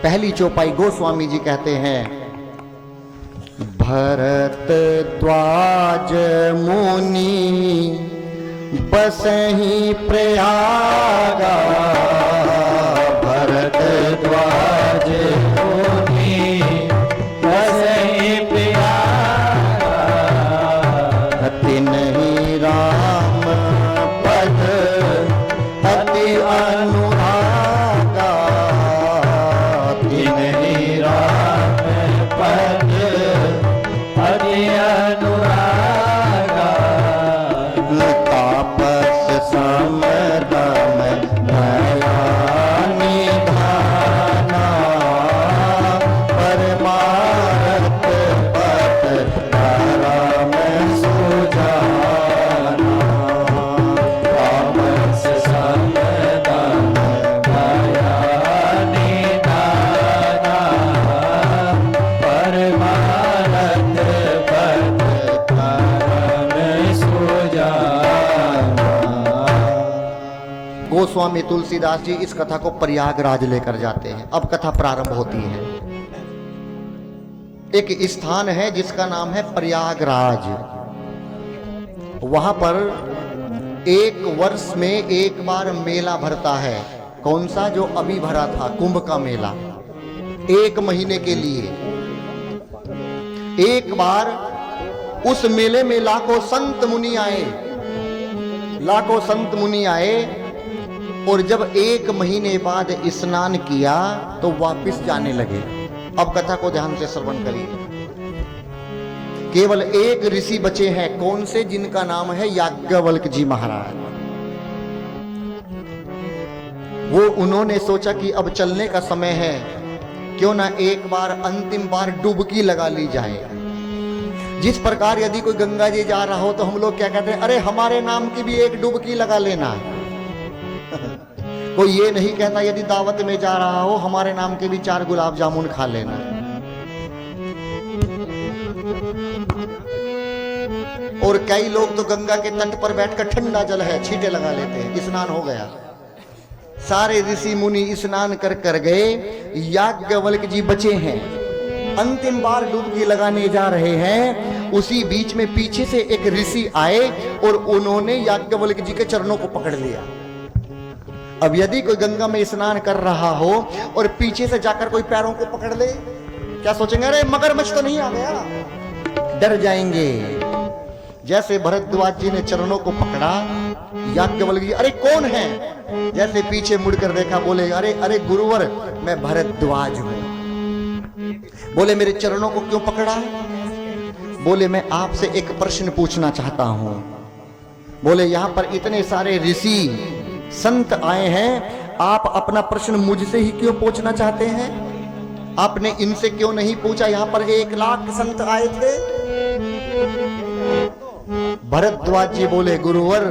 पहली चौपाई गोस्वामी जी कहते हैं, भरद्वाज मुनि बसहि प्रयागा, भरद्वाज मुनि बसहि प्रयागा, तिन्हि राम पद अति अनुरागा, तिन्हि राम पद अति अनुरागा, तापस समदम भया निधाना, परमार्थ पथ परम सुजाना, तापस समदम भया निधाना, परमार्थ पथ परम सुजाना। गोस्वामी तुलसीदास जी इस कथा को प्रयागराज लेकर जाते हैं। अब कथा प्रारंभ होती है। एक स्थान है जिसका नाम है प्रयागराज। वहां पर एक वर्ष में एक बार मेला भरता है। कौन सा? जो अभी भरा था, कुंभ का मेला। एक महीने के लिए एक बार उस मेले में लाखों संत मुनि आए, लाखों संत मुनि आए, और जब एक महीने बाद स्नान किया तो वापस जाने लगे। अब कथा को ध्यान से श्रवण करिए। केवल एक ऋषि बचे हैं। कौन से? जिनका नाम है याज्ञवल्क्य जी महाराज। वो उन्होंने सोचा कि अब चलने का समय है, क्यों ना एक बार अंतिम बार डुबकी लगा ली जाए। जिस प्रकार यदि कोई गंगा जी जा रहा हो तो हम लोग क्या कहते हैं, अरे हमारे नाम की भी एक डुबकी लगा लेना। कोई ये नहीं कहता यदि दावत में जा रहा हो हमारे नाम के भी 4 गुलाब जामुन खा लेना। और कई लोग तो गंगा के तट पर बैठकर ठंडा जल है छींटे लगा लेते हैं, स्नान हो गया। सारे ऋषि मुनि स्नान कर कर गए, याज्ञवल्क्य जी बचे हैं। अंतिम बार डुबकी लगाने जा रहे हैं। उसी बीच में पीछे से एक ऋषि आए और उन्होंने याज्ञवल्क्य जी के चरणों को पकड़ लिया। अब यदि कोई गंगा में स्नान कर रहा हो और पीछे से जाकर कोई पैरों को पकड़ ले, क्या सोचेंगे? अरे मगरमच्छ तो नहीं आ गया, डर जाएंगे। जैसे भरद्वाज जी ने चरणों को पकड़ा, याज्ञवल्क्य जी अरे कौन है? जैसे पीछे मुड़कर देखा, बोले अरे अरे गुरुवर, मैं भरद्वाज हूं। बोले मेरे चरणों को क्यों पकड़ा? बोले मैं आपसे एक प्रश्न पूछना चाहता हूं। बोले यहां पर इतने सारे ऋषि संत आए हैं, आप अपना प्रश्न मुझसे ही क्यों पूछना चाहते हैं? आपने इनसे क्यों नहीं पूछा? यहां पर 1 लाख संत आए थे। भरद्वाज जी बोले गुरुवर,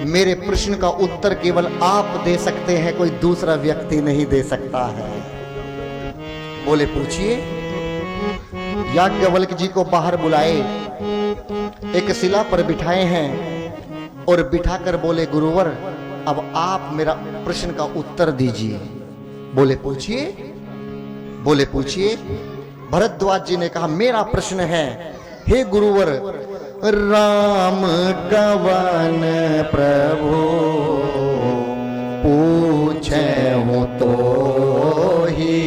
मेरे प्रश्न का उत्तर केवल आप दे सकते हैं, कोई दूसरा व्यक्ति नहीं दे सकता है। बोले पूछिए। याज्ञवल्क्य जी को बाहर बुलाए, एक शिला पर बिठाए हैं और बिठाकर बोले गुरुवर, अब आप मेरा प्रश्न का उत्तर दीजिए। बोले पूछिए। बोले पूछिए। भरद्वाज जी ने कहा मेरा प्रश्न है, हे गुरुवर, राम कवन प्रभु पूछे हूं तो ही,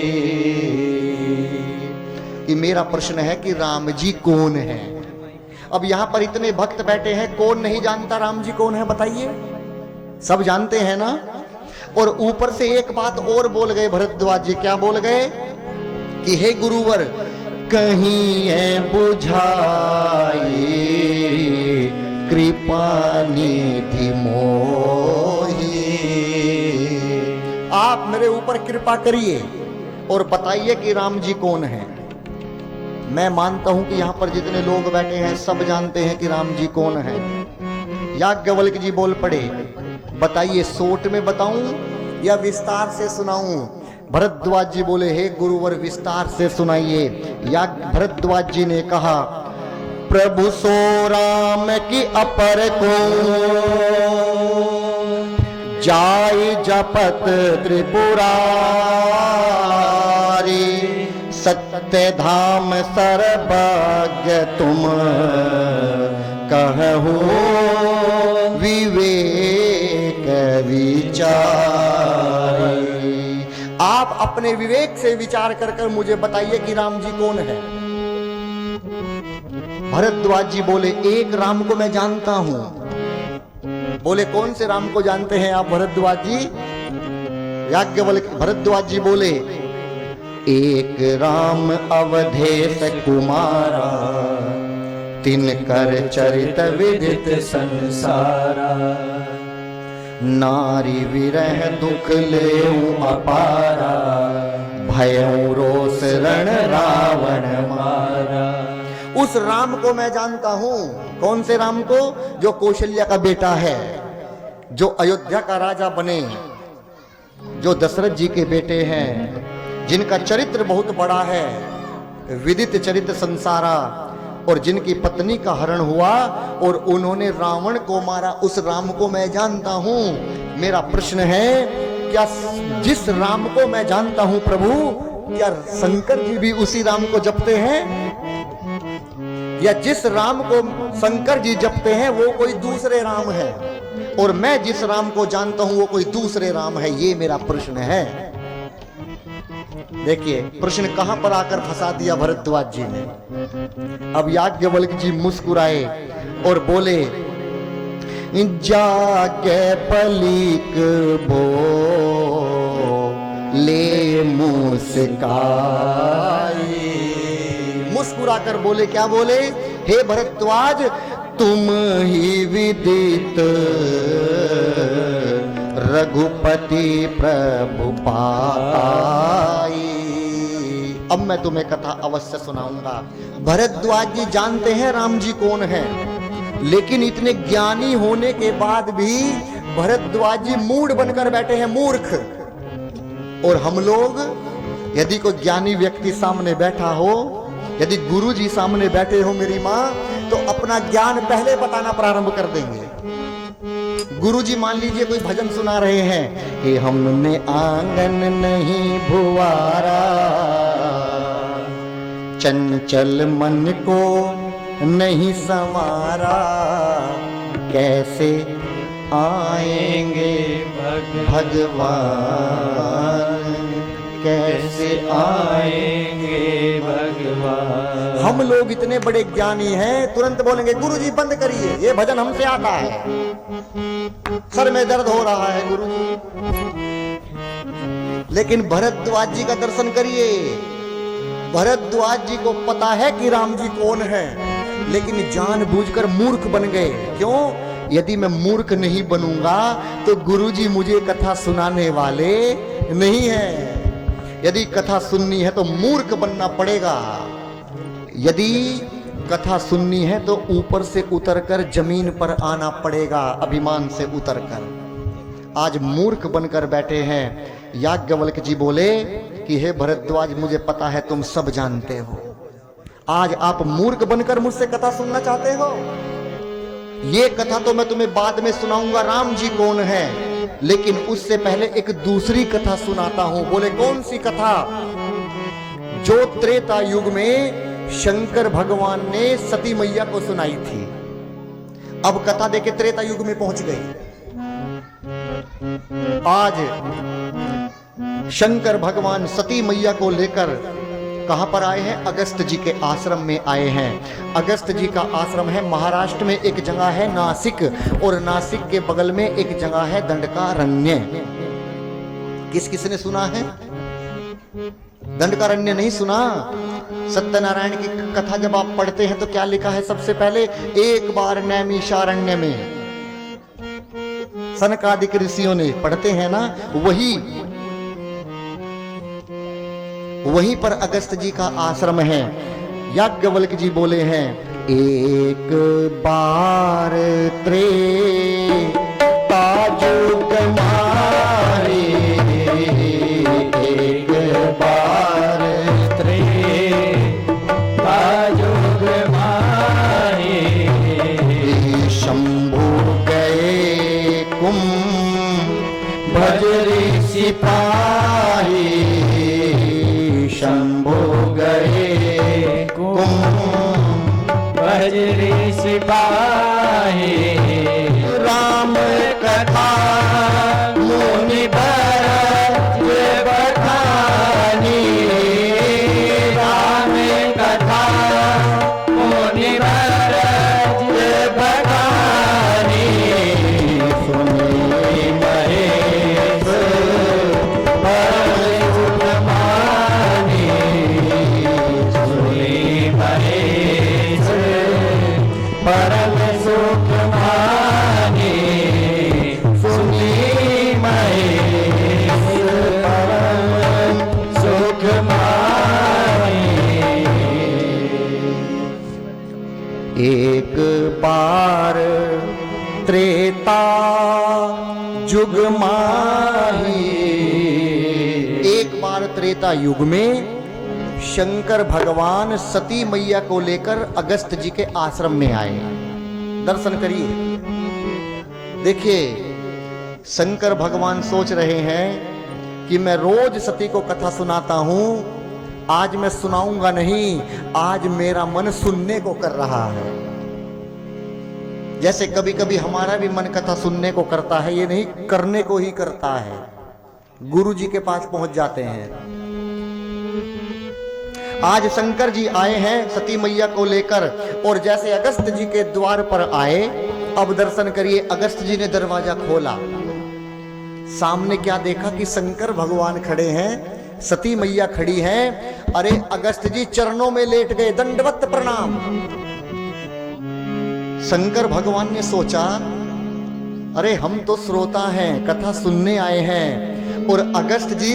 कि मेरा प्रश्न है कि राम जी कौन है। अब यहां पर इतने भक्त बैठे हैं, कौन नहीं जानता राम जी कौन है? बताइए। सब जानते हैं ना। और ऊपर से एक बात और बोल गए भरद्वाज जी। क्या बोल गए? कि हे गुरुवर, कहीं है बुझाई कृपा निधि मोही, आप मेरे ऊपर कृपा करिए और बताइए कि राम जी कौन है। मैं मानता हूं कि यहां पर जितने लोग बैठे हैं सब जानते हैं कि राम जी कौन है। याज्ञवल्क्य जी बोल पड़े, बताइए, शॉर्ट में बताऊं या विस्तार से सुनाऊं? भरद्वाज जी बोले, हे गुरुवर विस्तार से सुनाइए। भरद्वाज जी ने कहा, प्रभु सो राम की अपर को जाय जपत त्रिपुरा, ते धाम सर्वज्ञ तुम कहू विवेक विचारी। आप अपने विवेक से विचार कर कर मुझे बताइए कि राम जी कौन है। भरद्वाज जी बोले एक राम को मैं जानता हूं। बोले कौन से राम को जानते हैं आप भरद्वाज जी? याज्ञवल्क्य भरद्वाज जी बोले एक राम अवधेश कुमारा तिनकर चरित विदित संसारा। नारी विरह दुख लेऊ अपारा भयऊ रोष रण रावण मारा। उस राम को मैं जानता हूं। कौन से राम को? जो कौशल्या का बेटा है, जो अयोध्या का राजा बने, जो दशरथ जी के बेटे हैं, जिनका चरित्र बहुत बड़ा है, विदित चरित्र संसारा, और जिनकी पत्नी का हरण हुआ और उन्होंने रावण को मारा, उस राम को मैं जानता हूं। मेरा प्रश्न है, क्या जिस राम को मैं जानता हूं प्रभु, क्या शंकर जी भी उसी राम को जपते हैं? या जिस राम को शंकर जी जपते हैं वो कोई दूसरे राम है, और मैं जिस राम को जानता हूं वो कोई दूसरे राम है? ये मेरा प्रश्न है। देखिए प्रश्न कहां पर आकर फंसा दिया भरद्वाज जी ने। अब याज्ञवल्क्य जी मुस्कुराए और बोले जाके पलीक बो ले मुस्काई। मुस्कुराकर बोले, क्या बोले? हे भरद्वाज तुम ही विदित रघुपति प्रभु पाई। अब मैं तुम्हें कथा अवश्य सुनाऊंगा। भरद्वाज जी जानते हैं राम जी कौन है, लेकिन इतने ज्ञानी होने के बाद भी भरद्वाज जी मूढ़ बनकर बैठे हैं, मूर्ख। और हम लोग, यदि कोई ज्ञानी व्यक्ति सामने बैठा हो, यदि गुरु जी सामने बैठे हो मेरी माँ, तो अपना ज्ञान पहले बताना प्रारंभ कर देंगे। गुरु जी मान लीजिए कोई भजन सुना रहे हैं कि हमने आंगन नहीं भुआरा, चंचल मन को नहीं संवारा, कैसे आएंगे भगवान, कैसे आएंगे भगवान। हम लोग इतने बड़े ज्ञानी हैं, तुरंत बोलेंगे गुरु जी बंद करिए, ये भजन हमसे आता है, सर में दर्द हो रहा है गुरु जी। लेकिन भरद्वाज जी का दर्शन करिए। भरद्वाज जी को पता है कि राम जी कौन है, लेकिन जानबूझकर मूर्ख बन गए। क्यों? यदि मैं मूर्ख नहीं बनूंगा तो गुरुजी मुझे कथा सुनाने वाले नहीं हैं। यदि कथा सुननी है तो मूर्ख बनना पड़ेगा। यदि कथा सुननी है तो ऊपर से उतरकर जमीन पर आना पड़ेगा, अभिमान से उतरकर। आज मूर्ख बनकर बैठे हैं। याज्ञवल्क्य जी बोले कि हे भरद्वाज, मुझे पता है तुम सब जानते हो। आज आप मूर्ख बनकर मुझसे कथा सुनना चाहते हो? ये कथा तो मैं तुम्हें बाद में सुनाऊंगा, राम जी कौन है, लेकिन उससे पहले एक दूसरी कथा सुनाता हूं। बोले कौन सी कथा? जो त्रेता युग में शंकर भगवान ने सती मैया को सुनाई थी। अब कथा देके त्रेता युग में पहुंच गई। आज शंकर भगवान सती मैया को लेकर कहां पर आए हैं? अगस्त जी के आश्रम में आए हैं। अगस्त जी का आश्रम है महाराष्ट्र में, एक जगह है नासिक, और नासिक के बगल में एक जगह है दंडकारण्य। किस किसने सुना है दंडकारण्य? नहीं सुना? सत्यनारायण की कथा जब आप पढ़ते हैं तो क्या लिखा है? सबसे पहले एक बार नैमिषारण्य में सनकादिक ऋषियों ने, पढ़ते हैं ना, वहीं पर अगस्त जी का आश्रम है। याज्ञवल्क्य जी बोले हैं एक बार त्रेता युग मारे, एक बार त्रेता युग मारे, शंभु गए कुंभ ऋषि पाए, शंभु गए मुनि पाए, राम कथा मुनि बरज बखानी, राम कथा मुनि बरज बखानी, सुनी महेश परम सुख मानी, सुनी महेश परम सुख मानी, सुनी महेश परम सुख मानी। एक बार त्रेता युग माही, एक बार त्रेता युग में शंकर भगवान सती मैया को लेकर अगस्त जी के आश्रम में आए। दर्शन करिए, देखिए शंकर भगवान सोच रहे हैं कि मैं रोज सती को कथा सुनाता हूं, आज मैं सुनाऊंगा नहीं, आज मेरा मन सुनने को कर रहा है। जैसे कभी कभी हमारा भी मन कथा सुनने को करता है, ये नहीं करने को ही करता है। गुरु जी के पास पहुंच जाते हैं। आज शंकर जी आए हैं सती मैया को लेकर, और जैसे अगस्त जी के द्वार पर आए, अब दर्शन करिए, अगस्त जी ने दरवाजा खोला, सामने क्या देखा कि शंकर भगवान खड़े हैं, सती मैया खड़ी हैं। अरे अगस्त जी चरणों में लेट गए, दंडवत प्रणाम। शंकर भगवान ने सोचा, अरे हम तो श्रोता हैं, कथा सुनने आए हैं, और अगस्त जी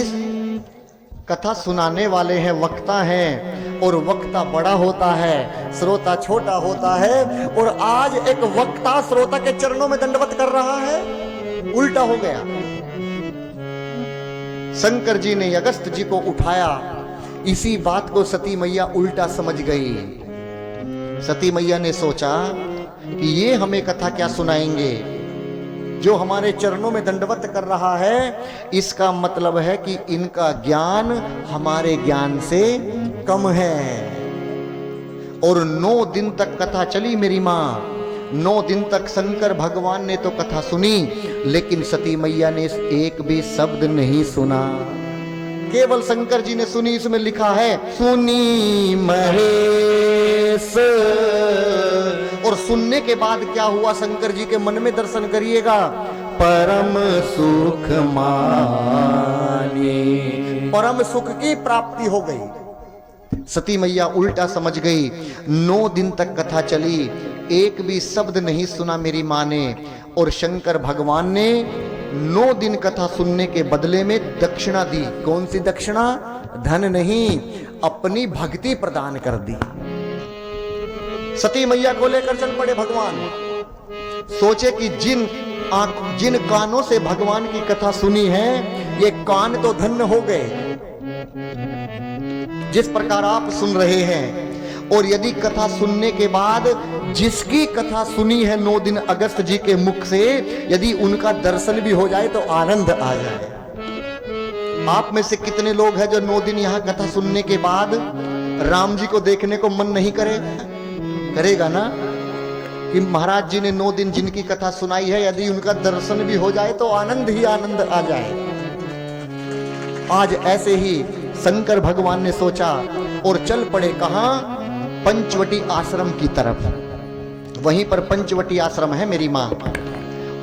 कथा सुनाने वाले हैं, वक्ता हैं, और वक्ता बड़ा होता है, श्रोता छोटा होता है, और आज एक वक्ता श्रोता के चरणों में दंडवत कर रहा है, उल्टा हो गया। शंकर जी ने अगस्त जी को उठाया। इसी बात को सती मैया उल्टा समझ गई। सती मैया ने सोचा कि ये हमें कथा क्या सुनाएंगे, जो हमारे चरणों में दंडवत कर रहा है, इसका मतलब है कि इनका ज्ञान हमारे ज्ञान से कम है। और 9 दिन तक कथा चली मेरी माँ, 9 दिन तक शंकर भगवान ने तो कथा सुनी, लेकिन सती मैया ने एक भी शब्द नहीं सुना, केवल शंकर जी ने सुनी। इसमें लिखा है सुनी महेश। और सुनने के बाद क्या हुआ शंकर जी के मन में, दर्शन करिएगा, परम सुख मानी, परम सुख की प्राप्ति हो गई। सती मैया उल्टा समझ गई। 9 दिन तक कथा चली, एक भी शब्द नहीं सुना मेरी मां ने, और शंकर भगवान ने 9 दिन कथा सुनने के बदले में दक्षिणा दी। कौन सी दक्षिणा? धन नहीं, अपनी भक्ति प्रदान कर दी। सती मैया को लेकर चल पड़े भगवान। सोचे कि जिन कानों से भगवान की कथा सुनी है, ये कान तो धन्य हो गए, जिस प्रकार आप सुन रहे हैं। और यदि कथा सुनने के बाद जिसकी कथा सुनी है 9 दिन अगस्त जी के मुख से, यदि उनका दर्शन भी हो जाए तो आनंद आ जाए। आप में से कितने लोग हैं जो 9 दिन यहां कथा सुनने के बाद राम जी को देखने को मन नहीं करेगा ना? कि महाराज जी ने 9 दिन जिनकी कथा सुनाई है, यदि उनका दर्शन भी हो जाए तो आनंद ही आनंद आ जाए। आज ऐसे ही शंकर भगवान ने सोचा और चल पड़े। कहां? पंचवटी आश्रम की तरफ। वहीं पर पंचवटी आश्रम है मेरी मां।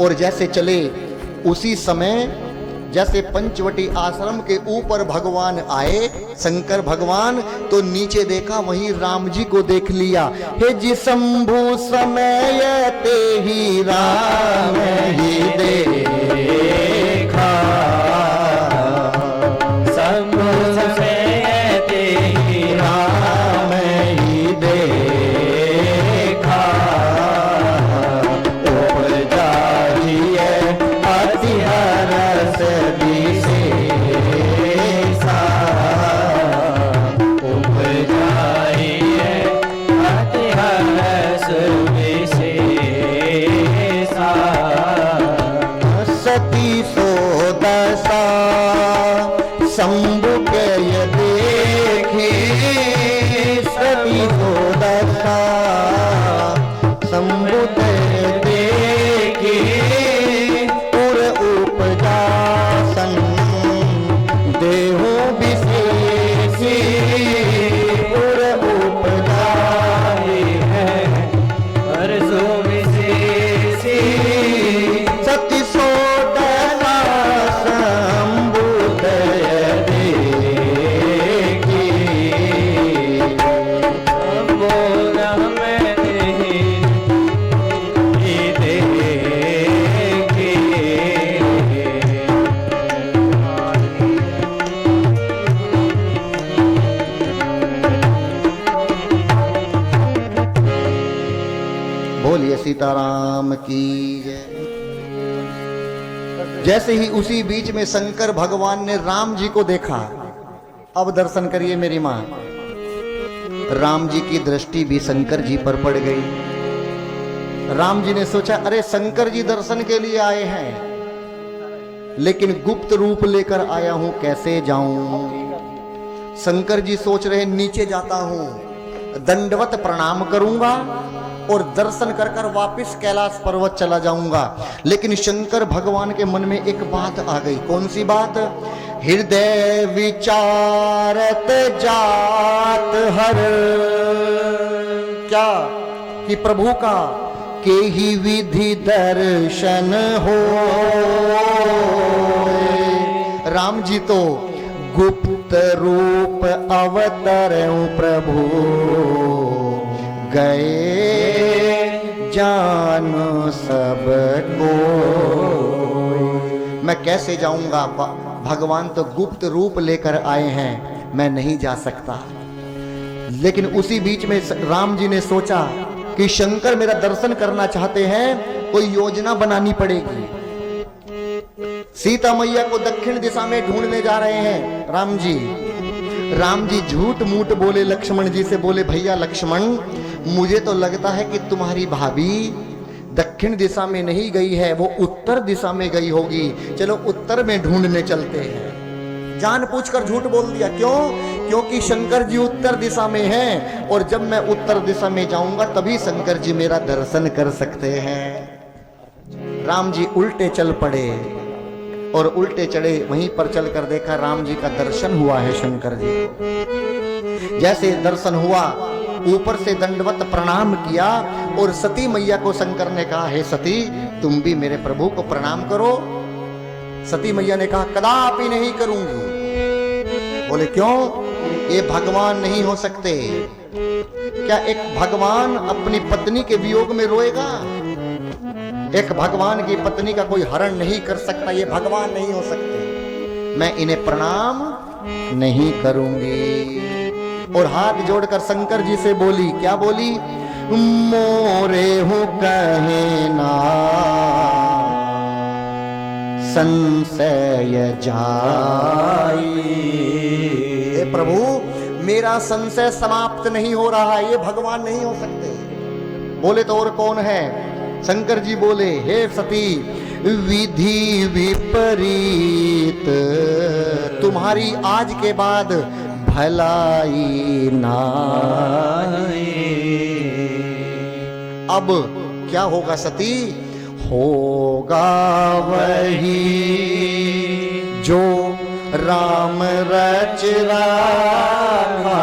और जैसे चले, उसी समय जैसे पंचवटी आश्रम के ऊपर भगवान आए शंकर भगवान, तो नीचे देखा, वहीं राम जी को देख लिया। हे जी शंभु समय ते ही राम ही देखा, शंभु समय ते ही राम ही देखा, उपजाहिए अति हरस विशेषा, उपजाहिए अति हरस विशेषा। सती सीताराम की जय। जैसे ही उसी बीच में शंकर भगवान ने राम जी को देखा। अब दर्शन करिए मेरी मां, राम जी की दृष्टि भी शंकर जी पर पड़ गई। राम जी ने सोचा अरे शंकर जी दर्शन के लिए आए हैं, लेकिन गुप्त रूप लेकर आया हूं, कैसे जाऊं। शंकर जी सोच रहे नीचे जाता हूं, दंडवत प्रणाम करूंगा और दर्शन कर कर वापिस कैलाश पर्वत चला जाऊंगा। लेकिन शंकर भगवान के मन में एक बात आ गई। कौन सी बात? हृदय विचारत जात हर, क्या कि प्रभु का के ही विधि दर्शन हो। राम जी तो गुप्त रूप अवतरऊं प्रभु, गए जान सबको। मैं कैसे जाऊंगा, भगवान तो गुप्त रूप लेकर आए हैं, मैं नहीं जा सकता। लेकिन उसी बीच में राम जी ने सोचा कि शंकर मेरा दर्शन करना चाहते हैं, कोई योजना बनानी पड़ेगी। सीता मैया को दक्षिण दिशा में ढूंढने जा रहे हैं राम जी। राम जी झूठ मूठ बोले लक्ष्मण जी से, बोले भैया लक्ष्मण, मुझे तो लगता है कि तुम्हारी भाभी दक्षिण दिशा में नहीं गई है, वो उत्तर दिशा में गई होगी। चलो उत्तर में ढूंढने चलते हैं। जानबूझकर झूठ बोल दिया। क्यों? क्योंकि शंकर जी उत्तर दिशा में हैं, और जब मैं उत्तर दिशा में जाऊंगा तभी शंकर जी मेरा दर्शन कर सकते हैं। राम जी उल्टे चल पड़े और उल्टे चढ़े। वहीं पर चलकर देखा राम जी का दर्शन हुआ है शंकर जी को। जैसे दर्शन हुआ, ऊपर से दंडवत प्रणाम किया और सती मैया को शंकर ने कहा, हे सती तुम भी मेरे प्रभु को प्रणाम करो। सती मैया ने कहा, कदापि नहीं करूंगी। बोले क्यों? ये भगवान नहीं हो सकते। क्या एक भगवान अपनी पत्नी के वियोग में रोएगा? एक भगवान की पत्नी का कोई हरण नहीं कर सकता, ये भगवान नहीं हो सकते। मैं इन्हें प्रणाम नहीं करूंगी। और हाथ जोड़कर शंकर जी से बोली, क्या बोली? मोरे हूं कहे ना संशय जाई। हे प्रभु, मेरा संशय समाप्त नहीं हो रहा है, ये भगवान नहीं हो सकते। बोले तो और कौन है? शंकर जी बोले, हे सती विधि विपरीत तुम्हारी आज के बाद भलाई नाई। अब क्या होगा सती? होगा वही जो राम रच रहा,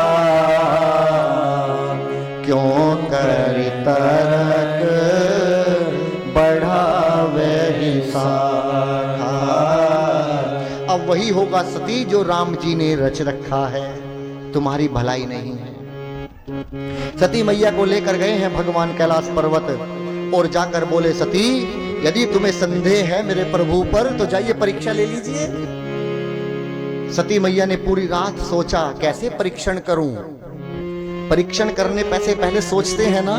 क्यों करी तरक बढ़ावे हिसाब। अब वही होगा सती जो राम जी ने रच रखा है, तुम्हारी भलाई नहीं है। सती मैया को लेकर गए हैं भगवान कैलाश पर्वत और जाकर बोले, सती यदि तुम्हें संदेह है मेरे प्रभु पर तो जाइए परीक्षा ले लीजिए। सती मैया ने पूरी रात सोचा कैसे परीक्षण करूं। परीक्षण करने पैसे पहले सोचते हैं ना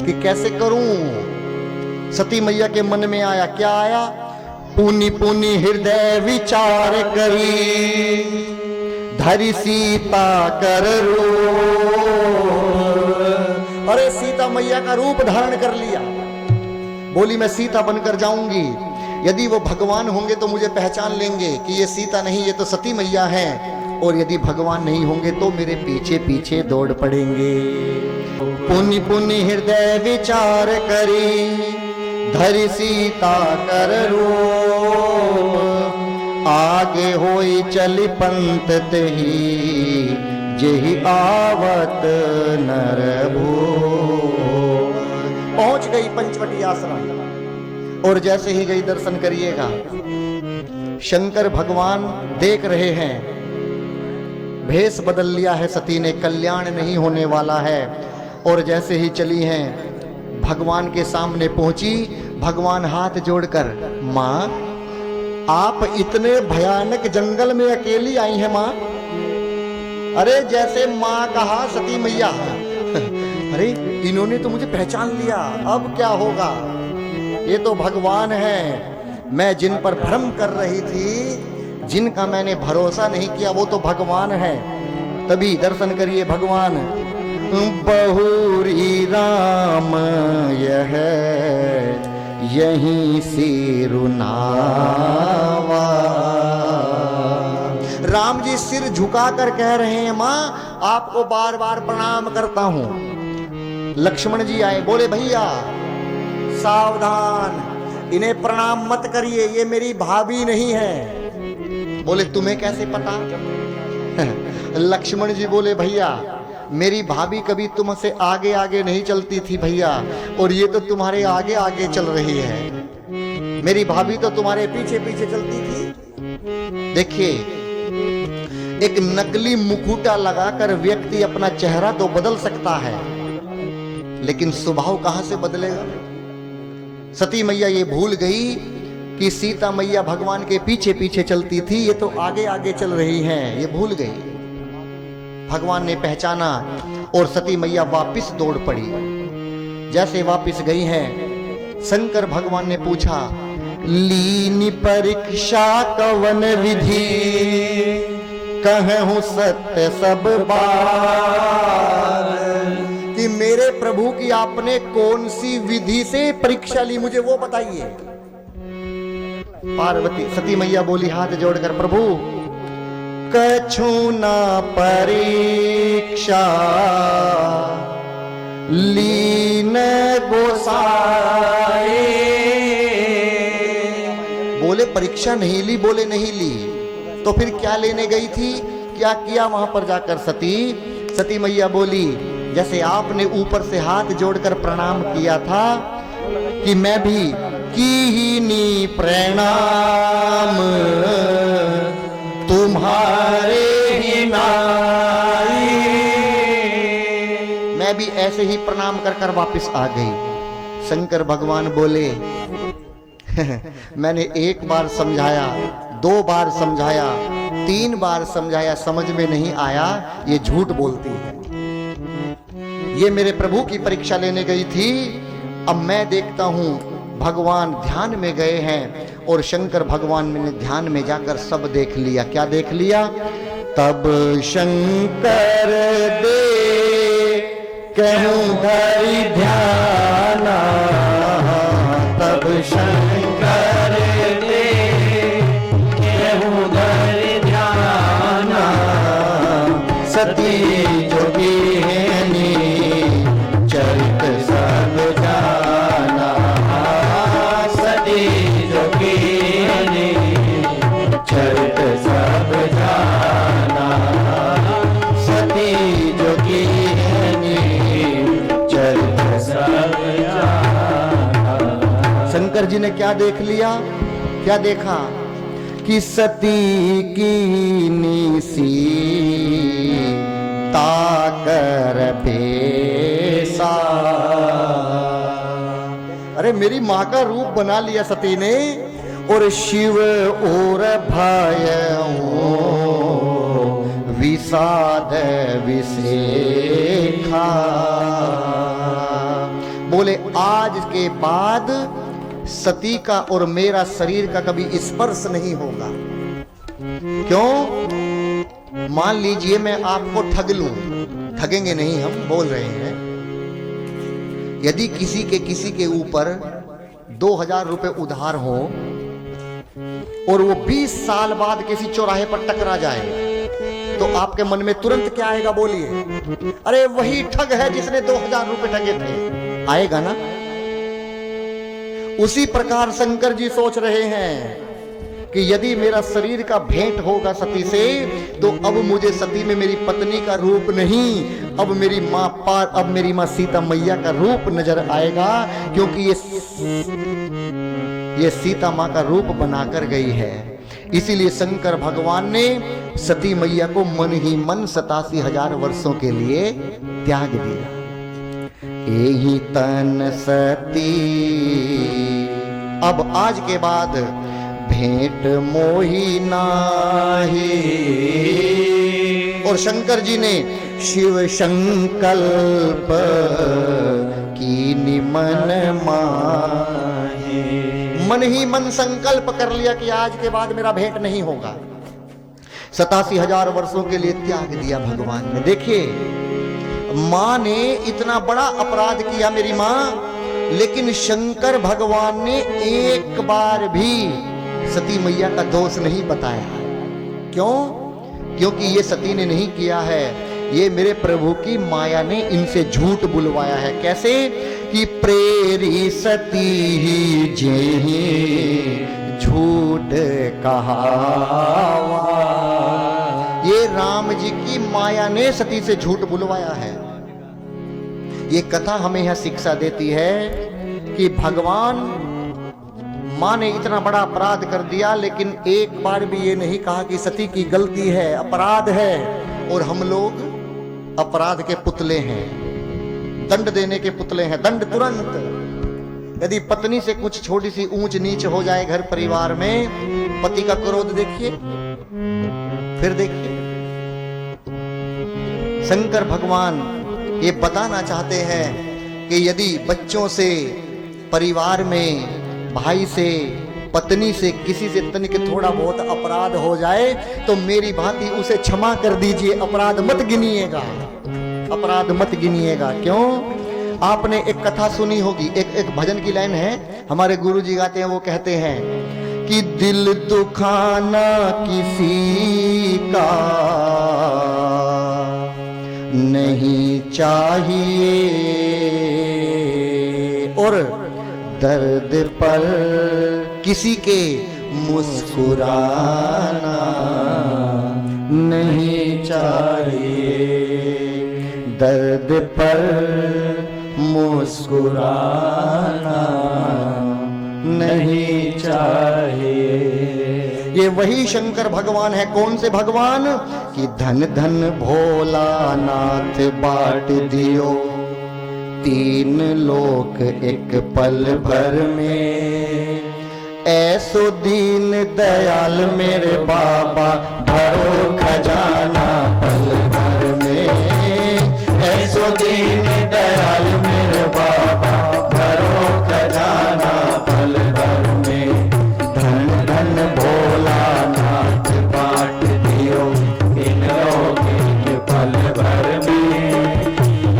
कि कैसे करूं। सती मैया के मन में आया, क्या आया? पुनि पुनि हृदय विचार करी, धरि सीता कर रूप। अरे सीता मैया का रूप धारण कर लिया। बोली मैं सीता बनकर जाऊंगी, यदि वो भगवान होंगे तो मुझे पहचान लेंगे कि ये सीता नहीं, ये तो सती मैया है। और यदि भगवान नहीं होंगे तो मेरे पीछे पीछे दौड़ पड़ेंगे। पुनि पुनि हृदय विचार करी, धरि सीता कर रूप। आगे होई चली पंत तही, जेहि आवत नर भूप। पहुंच गई पंचवटी आश्रम और जैसे ही गई दर्शन करिएगा, शंकर भगवान देख रहे हैं भेष बदल लिया है सती ने, कल्याण नहीं होने वाला है। और जैसे ही चली हैं भगवान के सामने पहुंची, भगवान हाथ जोड़कर, मां आप इतने भयानक जंगल में अकेली आई हैं मां? अरे जैसे मां कहा सती मैया अरे इन्होंने तो मुझे पहचान लिया, अब क्या होगा? ये तो भगवान है। मैं जिन पर भ्रम कर रही थी, जिनका मैंने भरोसा नहीं किया, वो तो भगवान है। तभी दर्शन करिए भगवान। बहुरी राम यह यहीं सिरुनावा। राम जी सिर झुकाकर कह रहे हैं, मां आपको बार बार प्रणाम करता हूं। लक्ष्मण जी आए, बोले भैया सावधान, इन्हें प्रणाम मत करिए, ये मेरी भाभी नहीं है। बोले तुम्हें कैसे पता? लक्ष्मण जी बोले भैया मेरी भाभी कभी तुमसे आगे आगे नहीं चलती थी भैया, और ये तो तुम्हारे आगे आगे चल रही है। मेरी भाभी तो तुम्हारे पीछे पीछे चलती थी। देखिए, एक नकली मुकुटा लगाकर व्यक्ति अपना चेहरा तो बदल सकता है, लेकिन स्वभाव कहां से बदलेगा? सती मैया ये भूल गई कि सीता मैया भगवान के पीछे पीछे चलती थी, ये तो आगे आगे चल रही हैं, ये भूल गई। भगवान ने पहचाना और सती मैया वापिस दौड़ पड़ी। जैसे वापिस गई हैं, शंकर भगवान ने पूछा, लीनी परीक्षा कवन विधि, कहूं सत्य सब बात। कि मेरे प्रभु की आपने कौन सी विधि से परीक्षा ली, मुझे वो बताइए। पार्वती सती मैया बोली हाथ जोड़कर, प्रभु कछु ना परीक्षा लीन गोसाए। बोले परीक्षा नहीं ली? बोले नहीं ली। तो फिर क्या लेने गई थी, क्या किया वहां पर जाकर? सती मैया बोली, जैसे आपने ऊपर से हाथ जोड़कर प्रणाम किया था कि मैं भी कीनी प्रणाम तुम्हारे ही नाई। मैं भी ऐसे ही प्रणाम कर कर वापिस आ गई। शंकर भगवान बोले मैंने एक बार समझाया, 2 बार समझाया, 3 बार समझाया, समझ में नहीं आया, ये झूठ बोलती है। ये मेरे प्रभु की परीक्षा लेने गई थी। अब मैं देखता हूं भगवान ध्यान में गए हैं, और शंकर भगवान ने ध्यान में जाकर सब देख लिया। क्या देख लिया? तब शंकर दे कहूं धरि ध्याना, तब शंकर दे कहूं धरि ध्याना, सती जोगिनी चरित सब जाना, सती जोगिनी चरित सब जाना, सती जोगिनी चरित सब जाना। शंकर जी ने क्या देख लिया? क्या देखा? कि सती की निसी ताकर बेसा। अरे मेरी मां का रूप बना लिया सती ने, और शिव और भयऊ विषाद विषेखा। बोले आज के बाद सती का और मेरा शरीर का कभी स्पर्श नहीं होगा। क्यों? मान लीजिए मैं आपको ठग लूं, ठगेंगे नहीं, हम बोल रहे हैं। यदि किसी के ऊपर 2000 रुपए उधार हो और वो 20 साल बाद किसी चौराहे पर टकरा जाए, तो आपके मन में तुरंत क्या आएगा? बोलिए। अरे वही ठग है जिसने 2000 रुपए ठगे थे, आएगा ना? उसी प्रकार शंकर जी सोच रहे हैं कि यदि मेरा शरीर का भेंट होगा सती से, तो अब मुझे सती में मेरी पत्नी का रूप नहीं, अब मेरी मां सीता मैया का रूप नजर आएगा, क्योंकि ये सीता मां का रूप बनाकर गई है। इसीलिए शंकर भगवान ने सती मैया को मन ही मन 87,000 वर्षों के लिए त्याग दिया। एही तन सती अब आज के बाद भेंट मोही नाही, और शंकर जी ने शिव संकल्प की निमन माहे, मन ही मन संकल्प कर लिया कि आज के बाद मेरा भेंट नहीं होगा। 87,000 वर्षों के लिए त्याग दिया भगवान ने। देखिए, मां ने इतना बड़ा अपराध किया मेरी मां, लेकिन शंकर भगवान ने एक बार भी सती मैया का दोष नहीं बताया। क्यों? क्योंकि ये सती ने नहीं किया है, ये मेरे प्रभु की माया ने इनसे झूठ बुलवाया है। कैसे? कि प्रेरी सती ही जे झूठ कहावा। ये राम जी की माया ने सती से झूठ बुलवाया है। ये कथा हमें यह शिक्षा देती है कि भगवान, मां ने इतना बड़ा अपराध कर दिया, लेकिन एक बार भी ये नहीं कहा कि सती की गलती है, अपराध है, और हम लोग अपराध के पुतले हैं, दंड देने के पुतले हैं। दंड तुरंत। यदि पत्नी से कुछ छोटी सी ऊंच नीच हो जाए घर परिवार में, पति का क्रोध देखिए, फिर देखिए। शंकर भगवान ये बताना चाहते हैं कि यदि बच्चों से, परिवार में, भाई से, पत्नी से, किसी से तनिक थोड़ा बहुत अपराध हो जाए तो मेरी भांति उसे क्षमा कर दीजिए, अपराध मत गिनिएगा, अपराध मत गिनिएगा। क्यों? आपने एक कथा सुनी होगी, एक भजन की लाइन है, हमारे गुरुजी गाते हैं, वो कहते हैं कि दिल दुखाना किसी का नहीं चाहिए, और दर्द पर किसी के मुस्कुराना नहीं चाहिए, दर्द पर मुस्कुराना नहीं चाहिए। ये वही शंकर भगवान है। कौन से भगवान? कि धन धन भोलानाथ बाट दियो, तीन लोक एक पल भर में, ऐसो दीन दयाल मेरे बाबा, भरो खजाना पल भर में, ऐसो दीन दयाल मेरे बाबा, भरो खजाना पल भर में, धन धन भोलानाथ बाट दियो, तीन लोक एक पल भर में,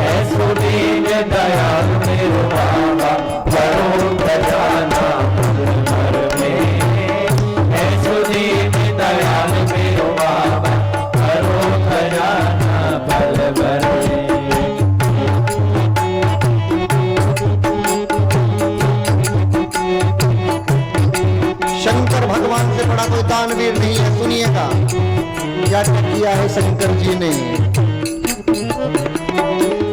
ऐसो दीन दयाल मेरे बाबा, भरो खजाना पल भर में, ऐसो दीन दयाल मेरे बाबा, भरो खजाना पल भर में। शंकर भगवान से बड़ा कोई दानवीर नहीं है। सुनिएगा क्या किया है शंकर जी ने।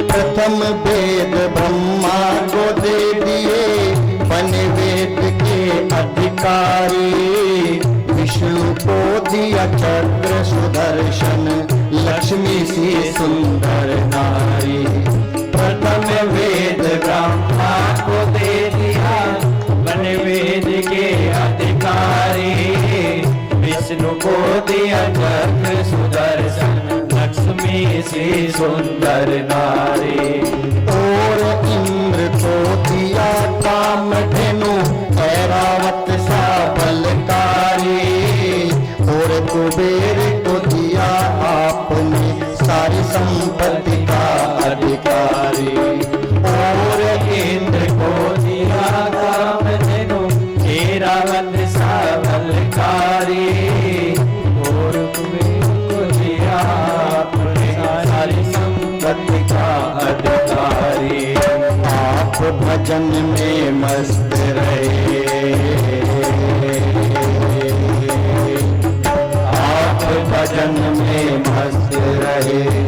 प्रथम वेद ब्रह्मा को दे दिए, बने वेद के अधिकारी, विष्णु को दिया चक्र सुदर्शन, लक्ष्मी सी सुंदर नारी। प्रथम वेद ब्रह्मा को दे दिया, बने वेद के अधिकारी, विष्णु को दिया चक्र सुदर्शन, लक्ष्मी सी सुंदर नारी। और इंद्र को दिया कामधेनु, ऐरावत सा बलकारी, और कुबेर को दिया आपने सारी संपत्ति का अधिकारी। और इंद्र को दिया कामधेनु, ऐरावत सा बलकारी, और कुबेर को दिया आपने सारी संपत्ति का अधिकारी। आप भजन में मस्त रहे, आप भजन में मस्त रहे,